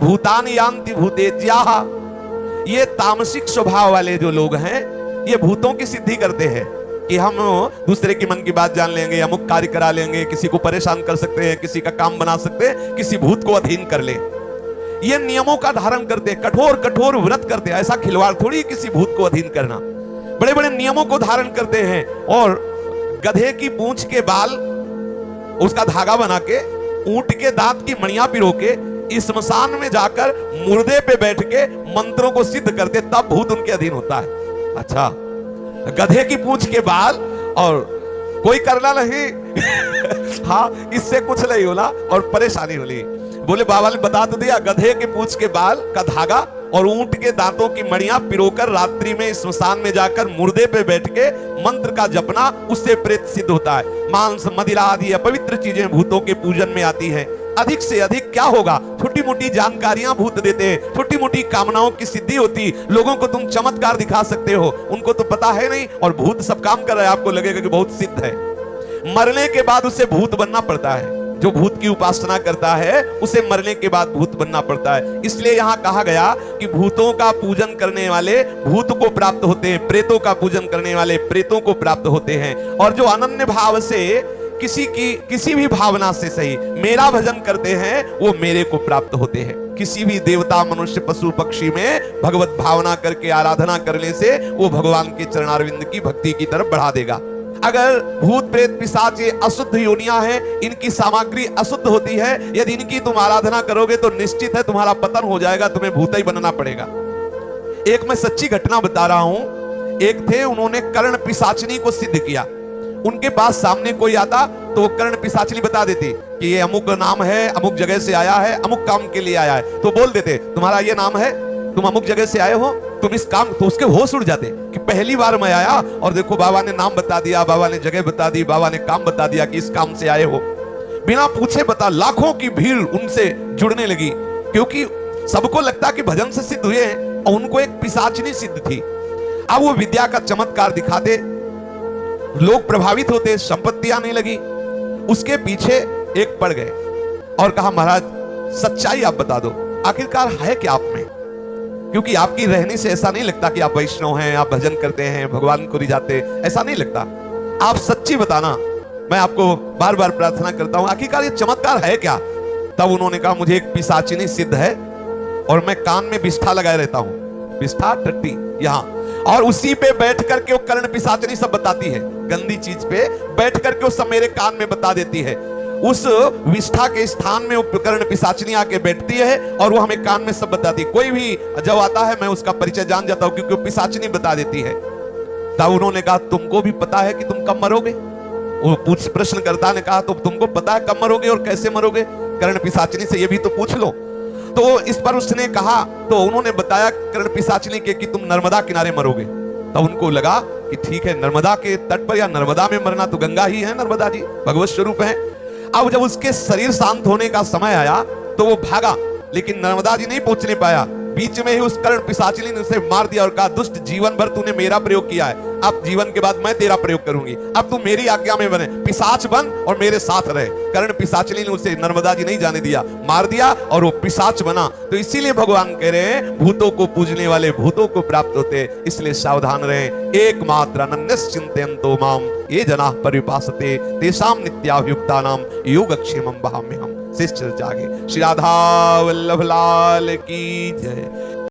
भूतानि यान्ति भूतेज्याः। ये तामसिक स्वभाव वाले जो लोग हैं ये भूतों की सिद्धि करते हैं कि हम दूसरे की मन की बात जान लेंगे, अमुक कार्य करा लेंगे, किसी को परेशान कर सकते हैं, किसी का काम बना सकते हैं, किसी भूत को अधीन कर ले। ये नियमों का धारण करते हैं, कठोर कठोर व्रत करते हैं। ऐसा खिलवाड़ थोड़ी किसी भूत को अधीन करना, बड़े बड़े नियमों को धारण करते हैं। और गधे की पूंछ के बाल उसका धागा बना के, ऊंट के दांत की मणियां पिरो के इस स्मशान में जाकर मुर्दे पे बैठ के मंत्रों को सिद्ध करते, तब भूत उनके अधीन होता है। अच्छा, गधे की पूंछ के बाल और कोई करना नहीं हाँ, इससे कुछ नहीं होला और परेशानी होली। बोले बाबा ने बता तो दिया, गधे के पूंछ के बाल का धागा और ऊंट के दांतों की मणियां पिरोकर रात्रि में स्मशान में जाकर मुर्दे पे बैठ के मंत्र का जपना, उससे प्रेत सिद्ध होता है। मांस मदिरा आदि अपवित्र चीजें भूतों के पूजन में आती हैं। अधिक से अधिक क्या होगा, छोटी मोटी जानकारियां भूत देते हैं, छोटी मोटी कामनाओं की सिद्धि होती। लोगों को तुम चमत्कार दिखा सकते हो, उनको तो पता है नहीं, और भूत सब काम कर रहा है, आपको लगेगा कि बहुत सिद्ध है। मरने के बाद उसे भूत बनना पड़ता है। जो भूत की उपासना करता है उसे मरने के बाद भूत बनना पड़ता है। इसलिए यहां कहा गया कि भूतों का पूजन करने वाले भूत को प्राप्त होते हैं, प्रेतों का पूजन करने वाले प्रेतों को प्राप्त होते हैं। और जो अनन्य भाव से किसी भी भावना से सही मेरा भजन करते हैं, वो मेरे को प्राप्त होते हैं। किसी भी देवता मनुष्य पशु पक्षी में भगवत भावना करके आराधना करने से वो भगवान के चरणारविंद की भक्ति की तरफ बढ़ा देगा। अगर भूत प्रेत पिशाच ये अशुद्ध योनियां हैं, इनकी सामग्री अशुद्ध होती है, यदि इनकी तुम आराधना करोगे तो निश्चित है तुम्हारा पतन हो जाएगा, तुम्हें भूत ही बनना पड़ेगा। एक मैं सच्ची घटना बता रहा हूं। एक थे, उन्होंने कर्ण पिशाचनी को सिद्ध किया। उनके पास सामने कोई आता तो वो कर्ण पिशाचनी बता देती कि ये अमुक नाम है, अमुक जगह से आया है, अमुक काम के लिए आया है। तो बोल देते तुम्हारा ये नाम है, तुम अमुक जगह से आए हो, तुम इस काम, तो उसके होश उड़ जाते कि पहली बार मैं आया और देखो बाबा ने नाम बता दिया, बाबा ने जगह बता दी, बाबा ने काम बता दिया कि इस काम से आए हो। बिना पूछे बता, लाखों की भीड़ उनसे जुड़ने लगी, क्योंकि सबको लगता कि भजन से सिद्ध हुए हैं और उनको एक पिशाचनी सिद्ध थी। अब वो विद्या का चमत्कार दिखाते, लोग प्रभावित होते, संपत्ति आने लगी। उसके पीछे एक पड़ गए और कहा महाराज सच्चाई आप बता दो, आखिरकार है क्या आप में? क्योंकि आपकी रहने से ऐसा नहीं लगता कि आप वैष्णव हैं, आप भजन करते हैं, भगवान को रिझाते, ऐसा नहीं लगता। आप सच्ची बताना, मैं आपको बार बार प्रार्थना करता हूं, आखिरकार ये चमत्कार है क्या? तब उन्होंने कहा मुझे एक पिशाचिनी सिद्ध है और मैं कान में बिष्ठा लगाए रहता हूं, बिष्ठा टट्टी यहां, और उसी पे बैठ करके वो कर्ण पिशाचिनी सब बताती है, गंदी चीज पे बैठ करके वो सब मेरे कान में बता देती है। उस विष्ठा के स्थान में वो कर्ण पिशाचिनी आके बैठती है और वो हमें कान में सब बताती है। कोई भी जब आता है मैं उसका परिचय जान जाता हूं, क्योंकि वो पिशाचिनी बता देती है। तब उन्होंने कहा तुमको भी पता है कि तुम कब मरोगे? वो प्रश्नकर्ता ने कहा तो तुमको पता है कब मरोगे और कैसे मरोगे? कर्ण पिशाचिनी से ये भी तो पूछ लो। तो इस पर उसने कहा, तो उन्होंने बताया कर्ण पिशाचिनी के कि तुम नर्मदा किनारे मरोगे। तब उनको लगा कि ठीक है, नर्मदा के तट पर या नर्मदा में मरना तो गंगा ही है, नर्मदा जी भगवत स्वरूप है। अब जब उसके शरीर शांत होने का समय आया तो वो भागा, लेकिन नर्मदा जी नहीं पहुंचने पाया। बीच में ही उस कर्ण पिशाचिनी ने उसे मार दिया और कहा दुष्ट, जीवन भर तूने मेरा प्रयोग किया है, अब जीवन के बाद मैं तेरा प्रयोग करूंगी, अब तू मेरी आज्ञा में बने, पिशाच बन और मेरे साथ रहे। कर्ण पिशाचिनी ने उसे नर्मदा जी नहीं जाने दिया, मार दिया और वो पिशाच बना। तो इसीलिए भगवान कह रहे हैं भूतों को पूजने वाले भूतों को प्राप्त होते, इसलिए सावधान रहें। एकमात्र अनन्यस्य चिन्तयन्तो माम ये जनाः परिपासते तेषां नित्याभियुक्तानां योगक्षेमं वहाम्यहम्। शिष्ट जागे। श्री राधा वल्लभ लाल की जय।